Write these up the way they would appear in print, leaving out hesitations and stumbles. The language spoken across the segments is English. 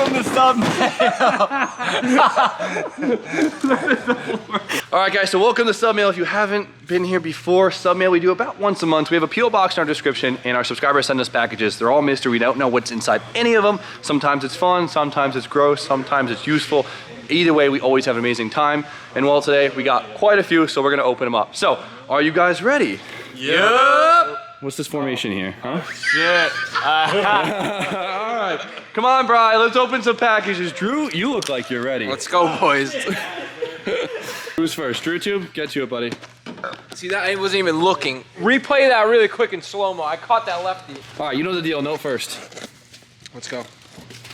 welcome to thumbnail. All right, guys, so welcome to Submail. If you haven't been here before, Submail we do about once a month. We have a P.O. box in our description, and our subscribers send us packages. They're all mystery. We don't know what's inside any of them. Sometimes it's fun, sometimes it's gross, sometimes it's useful. Either way, we always have an amazing time. And well, today we got quite a few, so we're gonna open them up. So, are you guys ready? Yep. What's this formation here, huh? Shit. All right, come on, Bri, let's open some packages. Drew, you look like you're ready. Let's go, boys. Who's first? Drew, get to it, buddy. See, that I wasn't even looking. Replay that really quick in slow-mo. I caught that lefty. All right, you know the deal. Note first. Let's go.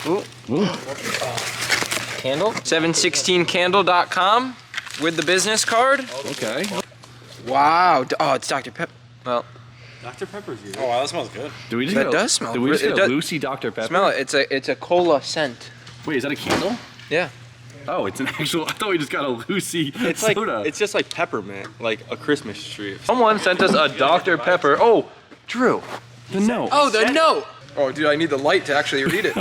Ooh. Ooh. Candle. 716candle.com with the business card. Okay. Wow. Oh, it's Dr. Pepper. Well. Dr. Pepper's here. Oh wow, that smells good. Do we just that does smell. Did we just get a Lucy Dr. Pepper? Smell it. It's a cola scent. Wait, is that a candle? Yeah. Oh, it's an actual. I thought we just got a Lucy It's soda. like it's just like peppermint, like a Christmas tree. Someone sent us a Dr. Pepper. Oh, Drew, the note. Oh, the note. Oh, dude, I need the light to actually read it.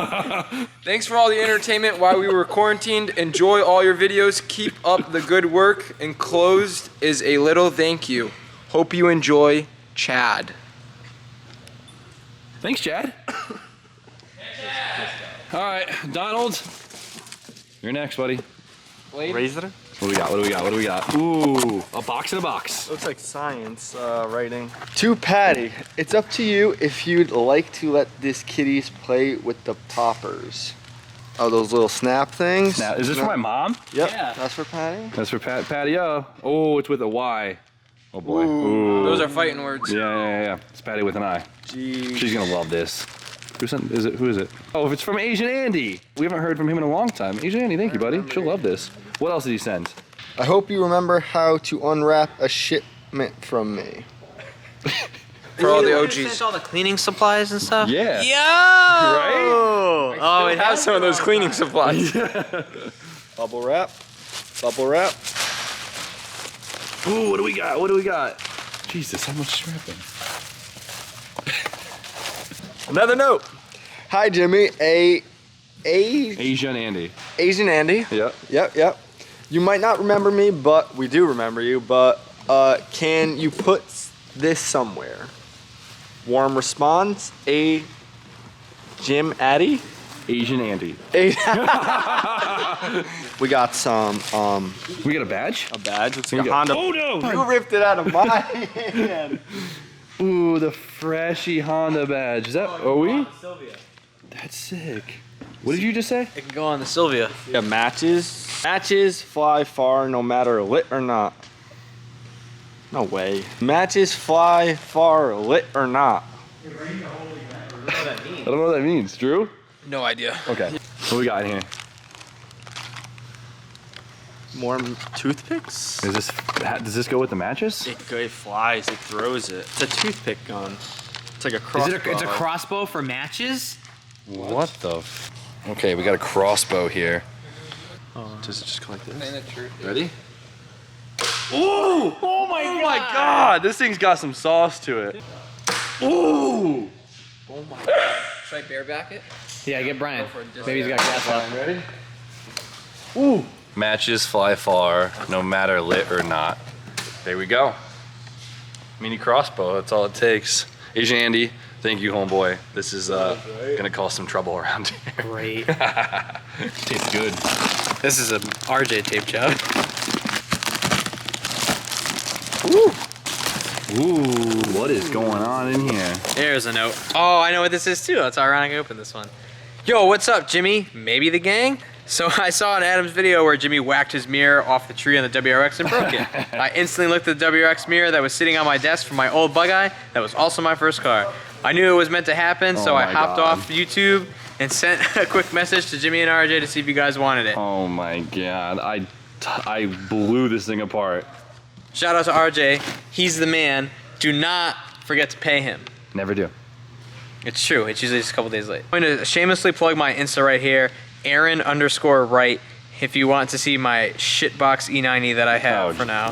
Thanks for all the entertainment while we were quarantined. Enjoy all your videos. Keep up the good work. Enclosed is a little thank you. Hope you enjoy, Chad. Thanks, Chad. All right, Donald, you're next, buddy. Razor? What do we got? What do we got? What do we got? Ooh, a box in a box. Looks like science writing. To Patty, it's up to you if you'd like to let this kitties play with the poppers. Oh, those little snap things? Now, is this for my mom? Yep, Yeah. that's for Patty. That's for Patio. Oh, it's with a Y. Oh boy. Ooh. Those are fighting words. Yeah. It's Patty with an I. Jeez. She's gonna love this. Who is it? Oh, if it's from Asian Andy. We haven't heard from him in a long time. Asian Andy, thank you, buddy. She'll love this. What else did he send? I hope you remember how to unwrap a shipment from me. For all the OGs. Sent all the cleaning supplies and stuff. Yeah. Yo! Right? Oh, It has some of those cleaning supplies. Bubble wrap. Bubble wrap. Ooh, what do we got? What do we got? Jesus, how much strapping? Another note. Hi, Jimmy. Asian Andy. Asian Andy. Yep. Yep. You might not remember me, but we do remember you. But can you put this somewhere? Warm response. Jim Addy. Asian Andy. We got some We got a badge? a badge. It's Here like we a go. Honda. Oh no! You ripped it out of my hand. Ooh, the freshy Honda badge. Is that OE? That's sick. What did you just say? It can go on the Sylvia. Yeah, matches. Matches fly far no matter lit or not. No way. Matches fly far lit or not. I don't know what that means. Drew? No idea. Okay. What we got in here? More toothpicks? Does this go with the matches? It flies, it throws it. It's a toothpick gun. It's like a crossbow. It's a crossbow for matches? What the Okay, we got a crossbow here. Does it just go like this? Ready? Ooh! Oh my god! This thing's got some sauce to it. Ooh! Oh my God. Should I bareback it? Yeah, get Brian. Maybe he's got gas left. Ready? Ooh! Matches fly far, no matter lit or not. There we go. Mini crossbow, that's all it takes. Asian Andy, thank you, homeboy. This is gonna cause some trouble around here. Great. Tastes good. This is an RJ tape job. Ooh, what is going on in here? There's a note. Oh, I know what this is too. That's ironic I opened this one. Yo, what's up, Jimmy? Maybe the gang? So I saw in Adam's video where Jimmy whacked his mirror off the tree on the WRX and broke it. I instantly looked at the WRX mirror that was sitting on my desk from my old Bug-Eye. That was also my first car. I knew it was meant to happen, so I hopped off YouTube and sent a quick message to Jimmy and RJ to see if you guys wanted it. Oh my god, I blew this thing apart. Shout out to RJ. He's the man. Do not forget to pay him. Never do. It's true. It's usually just a couple days late. I'm going to shamelessly plug my Insta right here. Aaron_Wright. if you want to see my shitbox E90 that I have for now.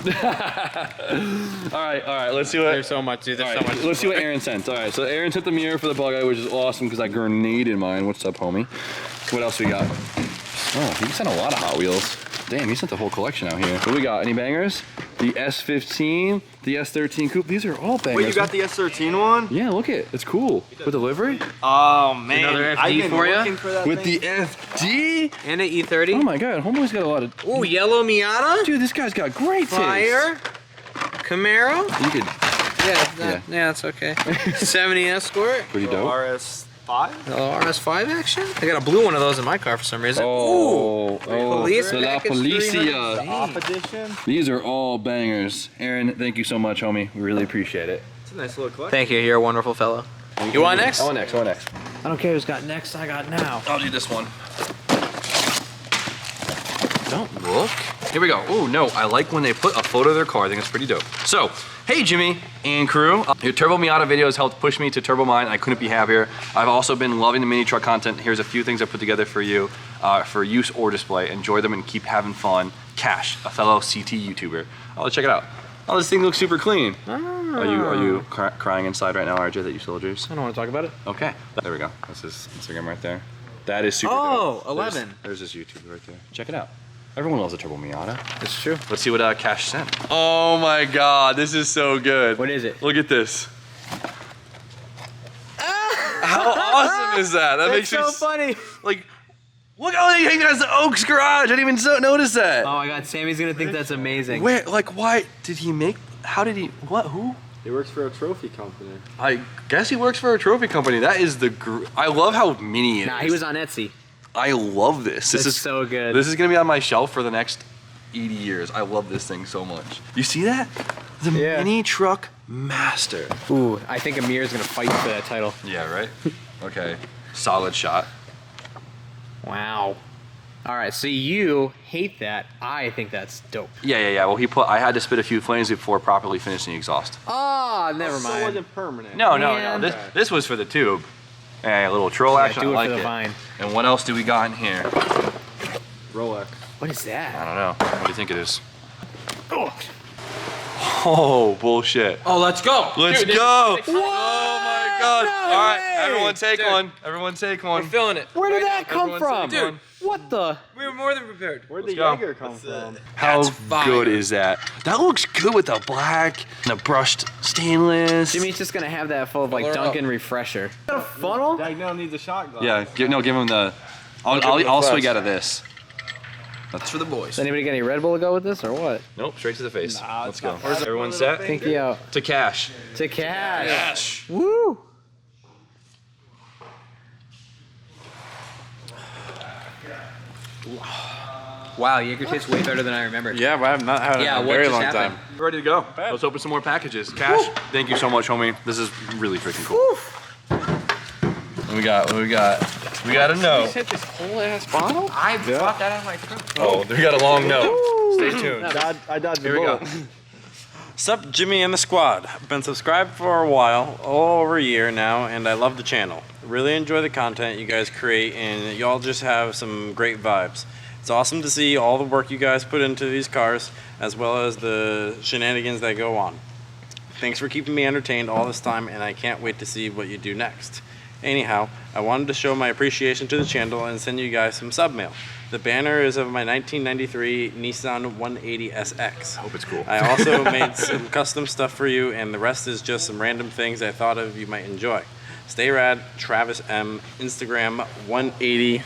All right, let's see what. There's so much, dude. There's so much. Let's see what Aaron sent. All right, so Aaron sent the mirror for the bug eye, which is awesome because I grenaded mine. What's up, homie? What else we got? Oh, he sent a lot of Hot Wheels. Damn, he sent the whole collection out here. What do we got? Any bangers? The S15, the S13 coupe. These are all bangers. Wait, you got the S13 one? Yeah, look it. It's cool. With delivery? Oh man, Another FD I've been for ya? looking for that With thing. the FD? And an E30. Oh my god, homeboy's got a lot of. Ooh, yellow Miata. Dude, this guy's got great taste. Fire. Camaro. You could. Yeah, that's okay. 70 Escort. Pretty dope. RS5? RS5 action? I got a blue one of those in my car for some reason. Oh, Police the La package Policia. 300. Off edition? These are all bangers. Aaron, thank you so much, homie. We really appreciate it. It's a nice little collection. Thank you. You're a wonderful fellow. You want next? I want next. I don't care who's got next. I got now. I'll do this one. Don't look. Here we go. Oh no, I like when they put a photo of their car. I think it's pretty dope. So, hey Jimmy and crew. Your Turbo Miata videos helped push me to Turbo Mine. I couldn't be happier. I've also been loving the mini truck content. Here's a few things I put together for you for use or display. Enjoy them and keep having fun. Cash, a fellow CT YouTuber. Oh, let's check it out. Oh, this thing looks super clean. Are you crying inside right now, RJ, that you soldiers? I don't want to talk about it. Okay, there we go. That's his Instagram right there. That is super Oh, dope. 11. There's his YouTube right there. Check it out. Everyone loves a Turbo Miata. It's true. Let's see what Cash sent. Oh my God, this is so good. What is it? Look at this. How awesome is that? That makes me funny. like. Look how he has the Oaks garage. I didn't even notice that. Oh my God, Sammy's gonna think that's amazing. Where? Like, why did he make? How did he? What? Who? He works for a trophy company. I guess he works for a trophy company. That is the. I love how mini it is. Nah, he was on Etsy. I love this. This That's is so good. This is gonna be on my shelf for the next 80 years. I love this thing so much. You see that? The mini truck master. Ooh, I think Amir's gonna fight for that title. Yeah, right? Okay. Solid shot. Wow. All right, so you hate that. I think that's dope. Yeah. Well, I had to spit a few flames before properly finishing the exhaust. Oh, never So it mind. wasn't permanent. No. Man. This was for the tube. Hey, a little troll action. do it I like for the it. vine. And what else do we got in here? Rolex. What is I that? don't know. What do you think it is? Oh, bullshit. Oh, let's go. Let's Dude, go. this- Oh my God. No All right, way. everyone take Dude. one. Everyone take We're one. feeling it. Where did Right that now, come everyone's from? saying, Dude, What the? we were more than prepared. Where'd Let's the go. Jaeger come from? How fire. good is that? That looks good with the black and the brushed stainless. Jimmy's just gonna have that full of like Color up. Dunkin' refresher. Is that a funnel? Diagonal needs a shot glass. Yeah, give him the. I'll swig out of this. That's for the boys. Does anybody get any Red Bull to go with this or what? Nope, straight to the face. Nah, Let's it's go. not bad. Everyone set? Pinky out. To Cash. To cash. Cash. Woo! Wow, Jaeger tastes way better than I remembered. Yeah, but I've not had it Yeah, in a what very just long happened? time. We're ready to go. Let's open some more packages. Cash, thank you so much, homie. This is really freaking cool. What we got? We got a note. Hit this whole ass bottle? I brought that out of my truck. Oh, we got a long note. Stay tuned. I dodged the Here we go. bullet. Sup, Jimmy and the squad. I've been subscribed for a while, all over a year now, and I love the channel. Really enjoy the content you guys create, and y'all just have some great vibes. It's awesome to see all the work you guys put into these cars, as well as the shenanigans that go on. Thanks for keeping me entertained all this time, and I can't wait to see what you do next. Anyhow, I wanted to show my appreciation to the channel and send you guys some sub mail. The banner is of my 1993 Nissan 180SX. Hope it's cool. I also made some custom stuff for you, and the rest is just some random things I thought of you might enjoy. Stay rad, Travis M, Instagram 180 _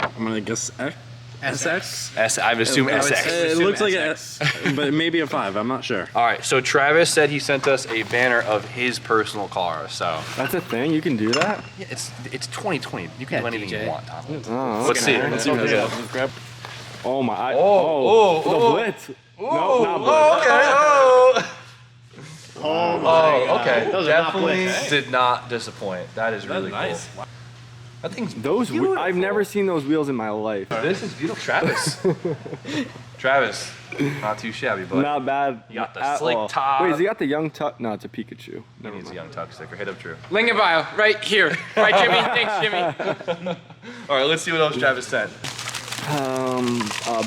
I'm gonna guess SX? I assume SX. It looks like a, but maybe a 5. I'm not sure. All right, so Travis said he sent us a banner of his personal car. So That's a thing? You can do that? yeah, it's 2020. You can do anything DJ. you want, Tom. Oh, Let's see. okay. Let's see what Yeah, it is. grab. Oh my. Oh, the oh. Blitz. No, not Blitz. Okay. Oh. Oh, Okay. Those are not Definitely Blitz. did not disappoint. That is really nice. cool. That thing's Those I've never seen those wheels in my life. This is beautiful, Travis. Travis, not too shabby, but Not bad. You got the at slick all. top. Wait, has he got the young tuck? No, it's a Pikachu. he Never needs a mind. young tuck sticker. Hit up Drew. Link in bio, right here. Right, Jimmy? Thanks, Jimmy. All right, let's see what else Travis sent.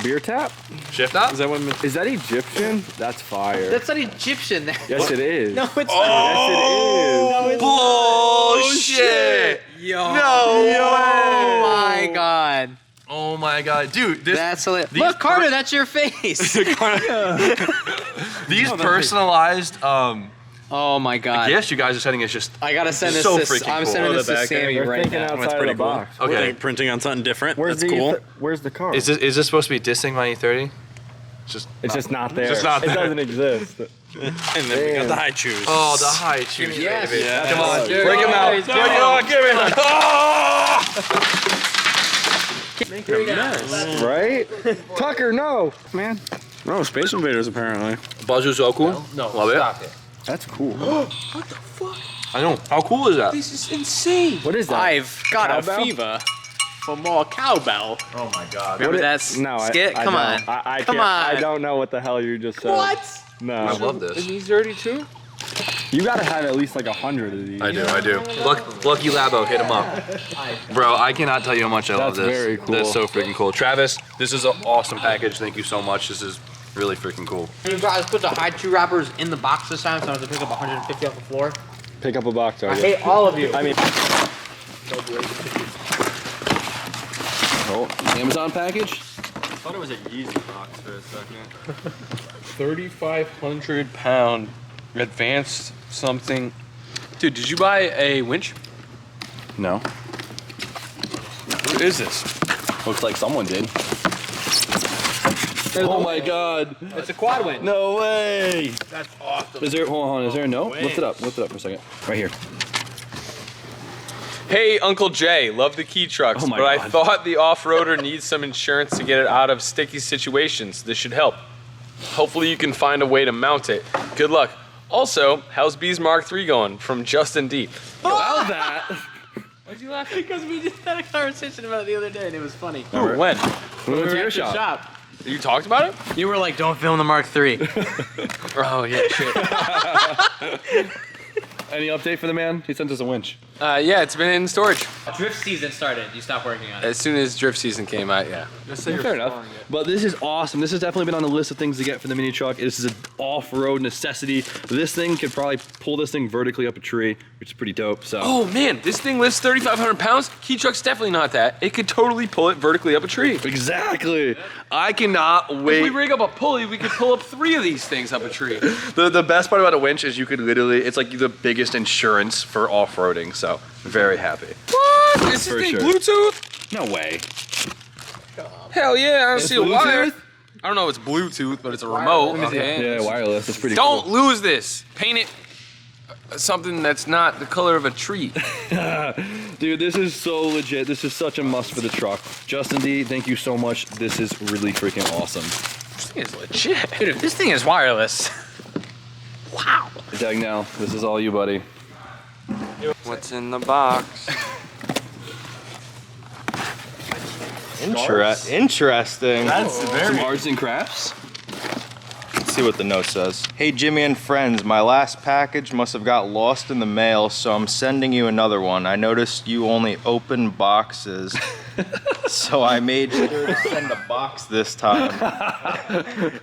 Beer tap? Shift up? Is that what? Is that Egyptian? That's fire. That's not Egyptian. Yes, it is. No, it's Oh, not. bullshit! Yo. No Oh my way! god. Oh my god, dude! That's hilarious. Look, Carter, that's your face. These personalized Oh my god. gifts you guys are sending is just I gotta send this so to freaking I'm cool. sending this to back Sammy We're right thinking now. outside of pretty the cool. box. Okay. Like printing on something different. Where's That's the cool. Where's the card? Is this supposed to be dissing my E30? Just It's just not there. just not It there. doesn't exist. And then we got the high chews. oh, the high cheese, Yes. baby. Yes. Come on, Yes. break him out. Yes. Break him out. Give me that. Right? Tucker, no. Man. Oh, Space Invaders apparently. Buzz so cool. No, love it. That's cool. I know. How cool is that? This is insane. What is that? I've got Cowbell? a fever for more cowbell. Oh my god. Remember What that skit? Come don't. on. I Come can't, on. I don't know what the hell you just said. What? No. I love this. He's dirty too? You gotta have at least like 100 of these. I do. Lucky Labo, hit him up. Bro, I cannot tell you how much I love That's this. very cool. That's so freaking cool. Travis, this is an awesome package. Thank you so much. This is really freaking cool. You guys put the high chew wrappers in the box this time, so I have to pick up 150 off the floor. Pick up a box, I Target. hate all of you. I mean, Oh, Amazon package? I thought it was a Yeezy box for a second. 3,500 pound advanced something. Dude, did you buy a winch? No. What is this? Looks like someone did. Oh my god. It's a quad winch. No way. That's awesome. Is there, hold on, is there a note? Lift it up for a second. Right here. Hey, Uncle Jay, love the key trucks, Oh my but I God. thought the off-roader needs some insurance to get it out of sticky situations. This should help. Hopefully you can find a way to mount it. Good luck. Also, how's Bees Mark III going? From Justin D. Wow, that. Why'd you laugh? Because we just had a conversation about it the other day and it was funny. Ooh, when? We went to your At the shop. You talked about it? You were like, don't film the Mark III. Oh, yeah, shit. Any update for the man? He sent us a winch. Yeah, it's been in storage. Drift season started. You stopped working on it. As soon as drift season came out, yeah. Fair enough. But this is awesome. This has definitely been on the list of things to get for the mini truck. This is an off-road necessity. This thing could probably pull this thing vertically up a tree, which is pretty dope. So. Oh man, this thing lifts 3,500 pounds. Key truck's definitely not that. It could totally pull it vertically up a tree. Exactly. I cannot If we wait. rig up a pulley, we could pull up 3 of these things up a tree. The best part about a winch is you could literally, it's like the biggest insurance for off-roading. So very happy. What? Is this For thing sure. Bluetooth? No way. Hell yeah, I don't see a wire. Bluetooth? I don't know if it's Bluetooth, but it's a remote. Okay. Yeah, wireless. That's pretty Don't cool. lose this. Paint it something that's not the color of a tree. Dude, this is so legit. This is such a must for the truck. Justin D, thank you so much. This is really freaking awesome. This thing is legit. Dude, if this thing is wireless. Wow. Doug, now, this is all you, buddy. what's in the box? Interesting. Some arts and crafts. Let's see what the note says. Hey Jimmy and friends, my last package must have got lost in the mail, so I'm sending you another one. I noticed you only open boxes, so I made sure to send a box this time.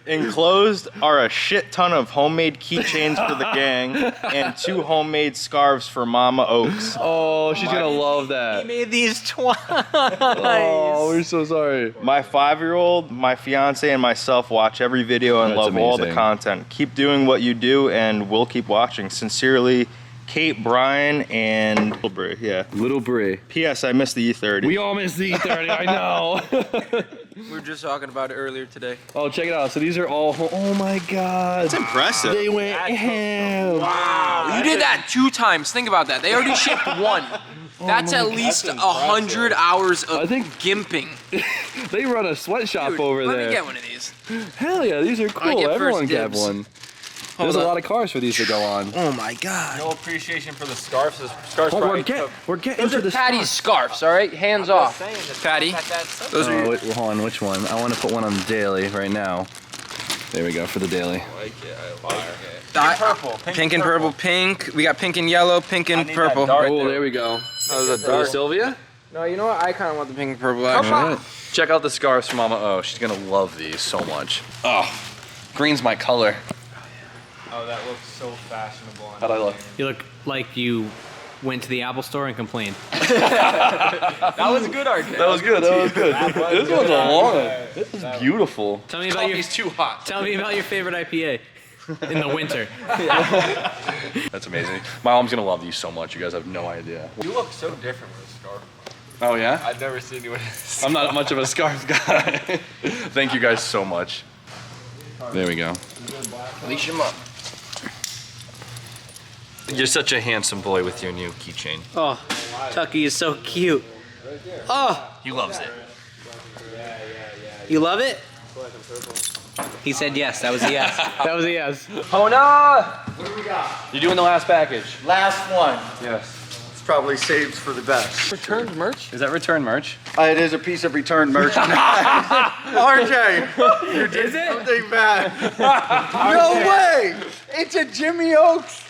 Enclosed are a shit ton of homemade keychains for the gang and 2 homemade scarves for Mama Oaks. Oh, she's gonna love that. Made these twice. Oh, we're so sorry. My 5-year-old, my fiance, and myself watch every video and That's love all the amazing. content. Keep doing what you do, and we'll keep watching. Sincerely, Kate, Brian, and Little Brie. Yeah. Little Brie. P.S. I missed the E30. We all missed the E30, I know. We were just talking about it earlier today. Oh, check it out. So these are all, oh my God. That's impressive. They went ham. Wow, you did that 2 times. Think about that. They already shipped 1. That's at least 100 hours of I think- gimping. They run a sweatshop Dude, over let there. me get one of these. Hell yeah, these are cool. get Everyone first can have dibs. one. There's a lot of cars for these to go on. Oh my god. No appreciation for the scarves. Scarves Oh, probably we're getting Those to are the Patty's scarves, all right? Hands off. Patty. Those are Oh, your... wait, hold on, which one? I want to put one on daily right now. There we go for the daily. Purple. Pink and purple. Pink. We got pink and yellow, pink and purple. Oh, there we go. Those are For the dark. Sylvia? No, you know what? I kind of want the pink and purple actually. Alright. Check out the scarves from Mama O. She's gonna love these so much. Oh, green's my color. Oh, that looks so fashionable. How'd I look? You look like you went to the Apple store and complained. That was good, RJ. That was good. That was good. This one's a long one. This is beautiful. Tell me about Coffee's too hot. Tell me about your favorite IPA in the winter. That's amazing. My mom's gonna love these so much. You guys have no idea. You look so different with a scarf. Oh yeah? I've never seen you with a I'm not much of a scarf guy. Thank you guys so much. There we go. Leash him up. You're such a handsome boy with your new keychain. Oh, Tucky is so cute. Oh, He loves it. you love it? He said yes. That was a yes. That was a yes. Hona! What do we got? You're doing the last package. Last one. Yes. It's probably saved for the best. Returned merch? Is that return merch? It is a piece of return merchandise. RJ, you did something bad. No way! It's a Jimmy Oaks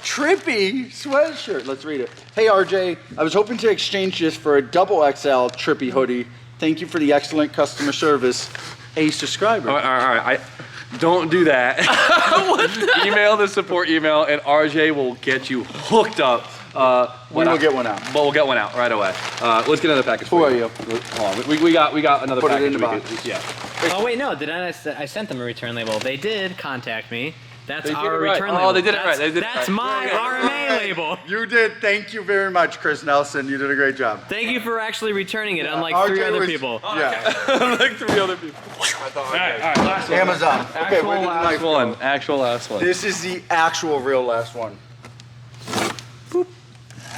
Trippy sweatshirt. Let's read it. Hey RJ, I was hoping to exchange this for a double XL Trippy hoodie. Thank you for the excellent customer service. A subscriber. All right. Don't do that. Email the support email and RJ will get you hooked up. We will get one out. But we'll get one out right away. Let's get another package. Who for are you? Hold on. We got another Put it package. in the we box. yeah. Oh wait, no. I sent them a return label. They did contact me. That's They did our it right. return Oh, label. they did it That's- right. They did it That's right. my RMA label. You did. Thank you very much, Chris Nelson. You did a great job. Thank you for actually returning it, unlike RJ 3 other was- people. Yeah. Like 3 other people. All right, last one. Amazon. Okay, Actual where did the last knife go? one. Actual last one. This is the actual real last one.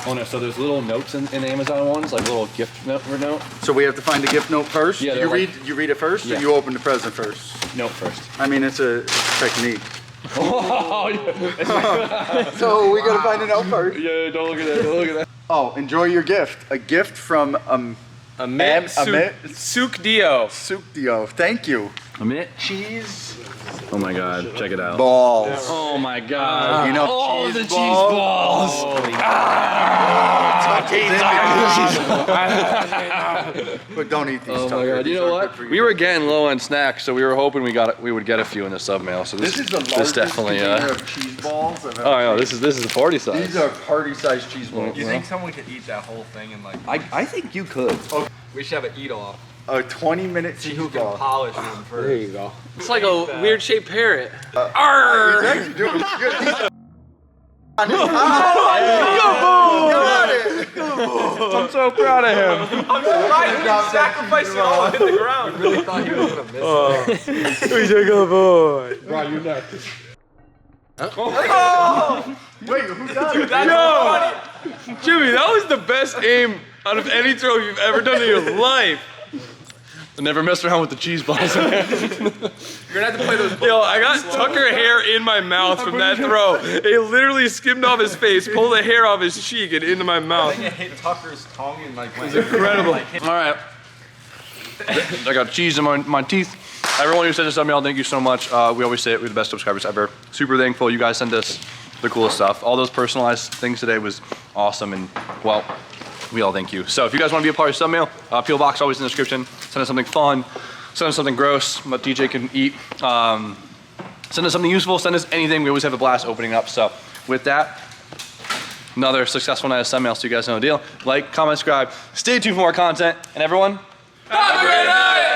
Oh no, so there's little notes in the Amazon ones, like little gift note. So we have to find the gift note first? Yeah, you they're read it first, Yeah. or you open the present first? Note first. I mean, it's a technique. Oh, So we gotta find a note first. yeah, don't look at that. Don't look at that. Oh, enjoy your gift. A gift from Amit Sukdio. Sukdio. Thank you. Amit. Cheese Oh my God, check it out. balls. Oh my God. You know, Oh, cheese the cheese balls. balls. But don't eat these. Oh my Tucker. God! These You know aren't what? good for We were getting low on snacks, so we were hoping we would get a few in the sub mail. So This is the this largest definitely. container of cheese balls I've ever Oh no, seen. this is a party size. These are party-sized cheese balls. You think someone could eat that whole thing in like? I think you could. We should have an eat off. A 20-minute See cheese who can ball. polish one first. There you go. It's like a weird shaped parrot. He's actually doing good. He's got it. I'm so proud of him. Sacrificing all in the ground. I really thought he was gonna miss it. Wait, who got it? Jimmy, that was the best aim out of any throw you've ever done in your life. I never messed around with the cheese balls. You're gonna have to play those. Yo, I got Tucker hair in my mouth from that throw. It literally skimmed off his face, pulled the hair off his cheek, and into my mouth. It hit Tucker's tongue and like went. Incredible. All right. I got cheese in my teeth. Everyone who sent us email, thank you so much. We always say it, we're the best subscribers ever. Super thankful. You guys send us the coolest stuff. All those personalized things today was awesome, and well, we all thank you. So if you guys want to be a part of sub mail, PO box always in the description. Send us something fun. Send us something gross that DJ can eat. Send us something useful. Send us anything. We always have a blast opening up. So with that, another successful night of sub mail. So you guys know the deal. Like, comment, subscribe. Stay tuned for more content. And everyone, Have a great night!